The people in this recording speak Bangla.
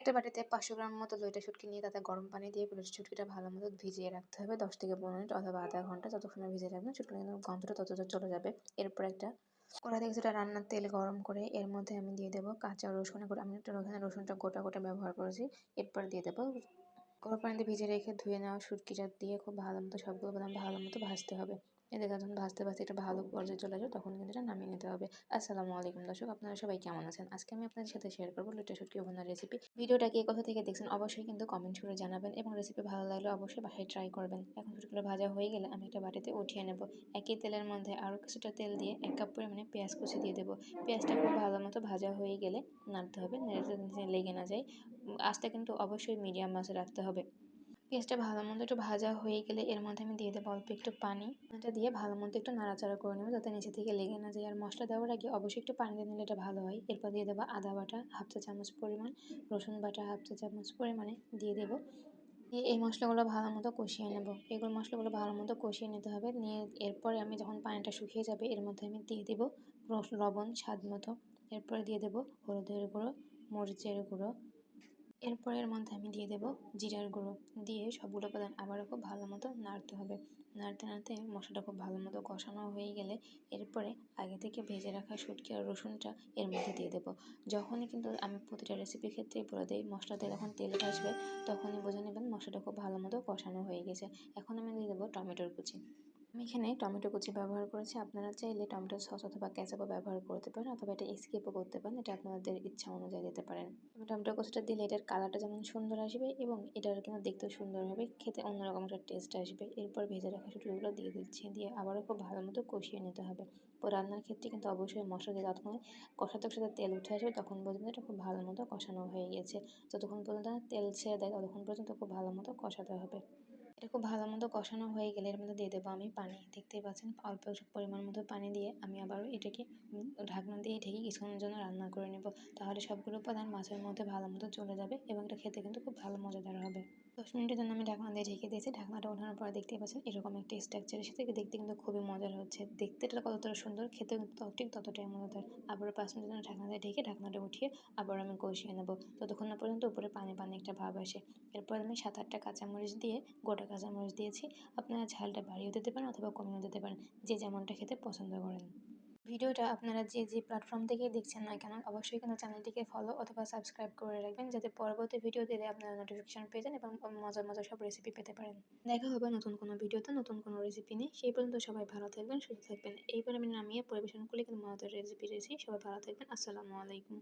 একটা বাটিতে ৫০০ গ্রাম মতো লইটা শুটকি নিয়ে তাতে গরম পানি দিয়ে লইটা শুটকিটা ভালোমতো ভিজিয়ে রাখতে হবে ১০ থেকে ১৫ মিনিট অথবা আধা ঘন্টা যতক্ষণ না ভিজিয়ে রাখবেন শুটকির কিন্তু গন্ধটা ততটা চলে যাবে। এরপর একটা কড়াইতে কিছুটা রান্নার তেল গরম করে এর মধ্যে আমি দিয়ে দেবো কাঁচা রসুন করে আমি একটু এখানে রসুনটা গোটা ব্যবহার করেছি। এরপর দিয়ে দেবো গরম পানিতে ভিজিয়ে রেখে ধুয়ে নেওয়া শুটকিটা দিয়ে খুব ভালো মতো সবগুলো উপাদান ভালো মতো ভাজতে হবে। এদিকে যখন ভাজতে একটা ভালো পর্যায়ে চলে আসবে তখন কিন্তু এটা নামিয়ে নিতে হবে। আসসালামু আলাইকুম দর্শক, আপনারা সবাই কেমন আছেন? আজকে আমি আপনাদের সাথে শেয়ার করবো লইট্টা শুটকি ভুনার রেসিপি। ভিডিওটা কে কোথা থেকে দেখছেন অবশ্যই কিন্তু কমেন্ট করে জানাবেন এবং রেসিপি ভালো লাগলে অবশ্যই বাসায় ট্রাই করবেন। এখন শুটকিগুলো ভাজা হয়ে গেলে আমি একটা বাটিতে উঠিয়ে নেব। একই তেলের মধ্যে আরও কিছুটা তেল দিয়ে ১ কাপ পরিমাণে পেঁয়াজ কুচি দিয়ে দেবো। পেঁয়াজটা খুব ভালো মতো ভাজা হয়ে গেলে নাড়তে হবে, নেড়ে লেগে না যায়। আঁচটা কিন্তু অবশ্যই মিডিয়াম আঁচে রাখতে হবে। পেঁয়াজটা ভালো মতো একটু ভাজা হয়ে গেলে এর মধ্যে আমি দিয়ে দেবো অল্প একটু পানি। এটা দিয়ে ভালো মতো একটু নাড়াচাড়া করে নেবো যাতে নিচে থেকে লেগে না যায়। আর মশলা দেওয়ার আগে অবশ্যই একটু পানি দিয়ে নিলে এটা ভালো হয়। এরপর দিয়ে দেবো আদা বাটা হাফ চা চামচ পরিমাণ, রসুন বাটা হাফ চা চামচ পরিমাণে দিয়ে দেবো। দিয়ে এই মশলাগুলো ভালো মতো কষিয়ে নেব। এগুলো মশলাগুলো ভালো মতো কষিয়ে নিতে হবে। নিয়ে এরপরে আমি যখন পানিটা শুকিয়ে যাবে এর মধ্যে আমি দিয়ে দেবো লবণ স্বাদ মতো। এরপরে দিয়ে দেবো হলুদের গুঁড়ো, মরিচের গুঁড়ো। এরপর এর মধ্যে আমি দিয়ে দেবো জিরার গুঁড়ো। দিয়ে সবগুলো উপাদান আবারও খুব ভালো মতো নাড়তে হবে। নাড়তে মশলাটা খুব ভালো মতো কষানো হয়ে গেলে এরপরে আগে থেকে ভেজে রাখা শুটকি আর রসুনটা এর মধ্যে দিয়ে দেবো। যখনই কিন্তু আমি প্রতিটা রেসিপির ক্ষেত্রেই বলে দিই মশলাতে যখন তেল আসবে তখনই বুঝে নেবেন মশলাটা খুব ভালো মতো কষানো হয়ে গেছে। এখন আমি দিয়ে দেবো টমেটোর কুচি। আমি এখানে টমেটো কুচি ব্যবহার করেছি। আপনারা চাইলে টমেটো সস অথবা কেচাপও ব্যবহার করতে পারেন অথবা এটা স্কিপও করতে পারেন। এটা আপনাদের ইচ্ছা অনুযায়ী দিতে পারেন। টমেটো কুচিটা দিলে এটার কালারটা যেমন সুন্দর আসবে এবং এটার কিন্তু দেখতেও সুন্দর হবে, খেতে অন্যরকম একটা টেস্ট আসবে। এরপর ভেজে রাখা শুটকিগুলো দিয়ে দিচ্ছি। দিয়ে আবারও খুব ভালো মতো কষিয়ে নিতে হবে। রান্নার ক্ষেত্রে কিন্তু অবশ্যই মশলা দিয়ে যতক্ষণ কষাতে তেল উঠে আসবে তখন পর্যন্ত এটা খুব ভালো মতো কষানো হয়ে গেছে। যতক্ষণ পর্যন্ত তেল ছেড়ে দেয় ততক্ষণ পর্যন্ত খুব ভালো মতো কষাতে হবে। এটা খুব ভালো মতো কষানো হয়ে গেলে এর মধ্যে দিয়ে দেবো আমি পানি। দেখতেই পাচ্ছেন অল্প পরিমাণ মতো পানি দিয়ে আমি আবারও এটাকে ঢাকনা দিয়ে ঢেকে কিছুক্ষণের জন্য রান্না করে নেব। তাহলে সবগুলো উপাদান মাছের মধ্যে ভালো মতো চলে যাবে এবং এটা খেতে কিন্তু খুব ভালো মজাদার হবে। ১০ মিনিটের জন্য আমি ঢাকনা দিয়ে ঢেকে দিয়েছি। ঢাকনাটা ওঠানোর পর দেখতেই পাচ্ছেন এরকম একটা স্ট্রাকচার এসেছে। দেখতে কিন্তু খুবই মজার হচ্ছে। দেখতে এটা কতটা সুন্দর, খেতেও কিন্তু ঠিক ততটাই মজাদার। আবারও ৫ মিনিটের জন্য ঢাকনা দিয়ে ঢেকে ঢাকনাটা উঠিয়ে আবার আমি কষিয়ে নেব ততক্ষণ না পর্যন্ত উপরে পানি একটা ভাব আসে। এরপর আমি ৭-৮টা কাঁচামরিচ দিয়ে গোটা কাঁচামরিচ দিয়েছি। আপনারা ঝালটা বাড়িয়েও দিতে পারেন অথবা কমিয়েও দিতে পারেন, যে যেমনটা খেতে পছন্দ করেন। ভিডিওটা আপনারা যে প্ল্যাটফর্ম থেকেই দেখছেন না কেন অবশ্যই কিন্তু চ্যানেলটিকে ফলো অথবা সাবস্ক্রাইব করে রাখবেন যাতে পরবর্তী ভিডিও দিলে আপনারা নোটিফিকেশন পেয়ে যান এবং মজার সব রেসিপি পেতে পারেন। দেখা হবে নতুন কোনো ভিডিওতে নতুন কোনো রেসিপি নিয়ে। সেই পর্যন্ত সবাই ভালো থাকবেন, সুস্থ থাকবেন। এইবার আমি নামিয়ে পরিবেশন করলে কিন্তু মজাদার রেসিপি সবাই ভালো থাকবেন। আসসালামু আলাইকুম।